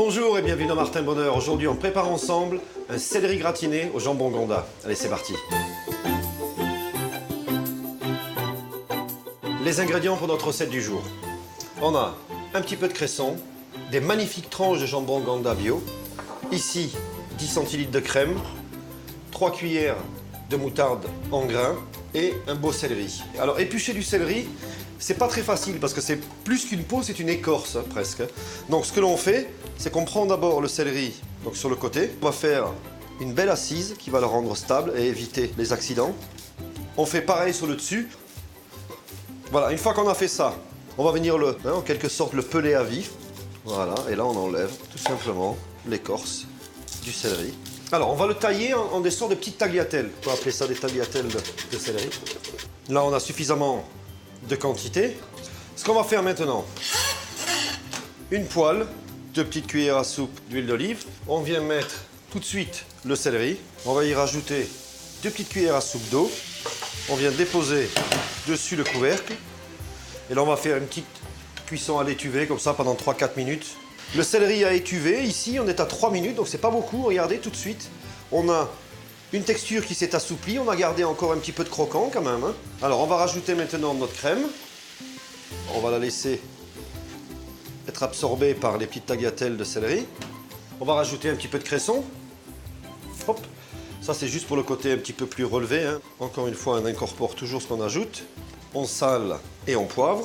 Bonjour et bienvenue dans Martin Bonheur. Aujourd'hui, on prépare ensemble un céleri gratiné au jambon Gonda. Allez, c'est parti. Les ingrédients pour notre recette du jour. On a un petit peu de cresson, des magnifiques tranches de jambon Gonda bio, ici 10 centilitres de crème, 3 cuillères de moutarde en grains et un beau céleri. Alors, éplucher du céleri, c'est pas très facile parce que c'est plus qu'une peau, c'est une écorce presque. Donc ce que l'on fait, c'est qu'on prend d'abord le céleri donc sur le côté. On va faire une belle assise qui va le rendre stable et éviter les accidents. On fait pareil sur le dessus. Voilà, une fois qu'on a fait ça, on va venir en quelque sorte le peler à vif. Voilà, et là on enlève tout simplement l'écorce du céleri. Alors on va le tailler en des sortes de petites tagliatelles. On peut appeler ça des tagliatelles de céleri. Là on a suffisamment de quantité. Ce qu'on va faire maintenant, une poêle, 2 petites cuillères à soupe d'huile d'olive. On vient mettre tout de suite le céleri. On va y rajouter 2 petites cuillères à soupe d'eau. On vient déposer dessus le couvercle. Et là on va faire une petite cuisson à l'étuvée comme ça pendant 3-4 minutes. Le céleri a étuvé, ici on est à 3 minutes, donc c'est pas beaucoup. Regardez tout de suite, on a une texture qui s'est assouplie, on a gardé encore un petit peu de croquant quand même. Alors on va rajouter maintenant notre crème. On va la laisser être absorbée par les petites tagliatelles de céleri. On va rajouter un petit peu de cresson. Hop. Ça c'est juste pour le côté un petit peu plus relevé. Encore une fois, on incorpore toujours ce qu'on ajoute. On sale et on poivre.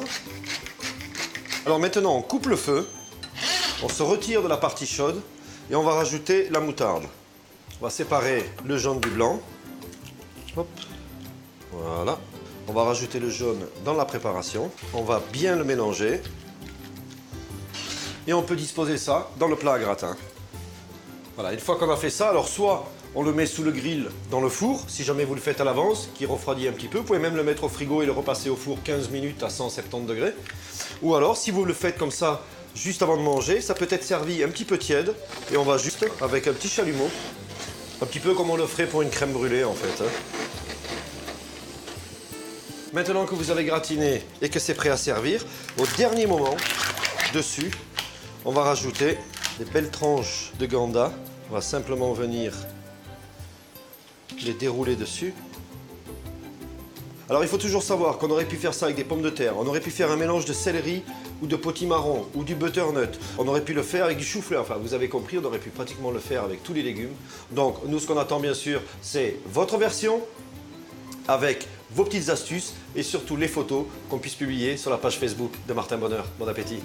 Alors maintenant on coupe le feu. On se retire de la partie chaude et on va rajouter la moutarde. On va séparer le jaune du blanc. Hop. Voilà. On va rajouter le jaune dans la préparation. On va bien le mélanger. Et on peut disposer ça dans le plat à gratin. Voilà, une fois qu'on a fait ça, alors soit on le met sous le grill dans le four, si jamais vous le faites à l'avance, qui refroidit un petit peu. Vous pouvez même le mettre au frigo et le repasser au four 15 minutes à 170 degrés. Ou alors, si vous le faites comme ça, juste avant de manger, ça peut être servi un petit peu tiède. Et on va juste, avec un petit chalumeau, un petit peu comme on le ferait pour une crème brûlée en fait. Maintenant que vous avez gratiné et que c'est prêt à servir, au dernier moment, dessus, on va rajouter des belles tranches de Gonda. On va simplement venir les dérouler dessus. Alors il faut toujours savoir qu'on aurait pu faire ça avec des pommes de terre, on aurait pu faire un mélange de céleri ou de potimarron ou du butternut, on aurait pu le faire avec du chou-fleur, enfin vous avez compris, on aurait pu pratiquement le faire avec tous les légumes. Donc nous ce qu'on attend bien sûr c'est votre version avec vos petites astuces et surtout les photos qu'on puisse publier sur la page Facebook de Martin Bonheur. Bon appétit!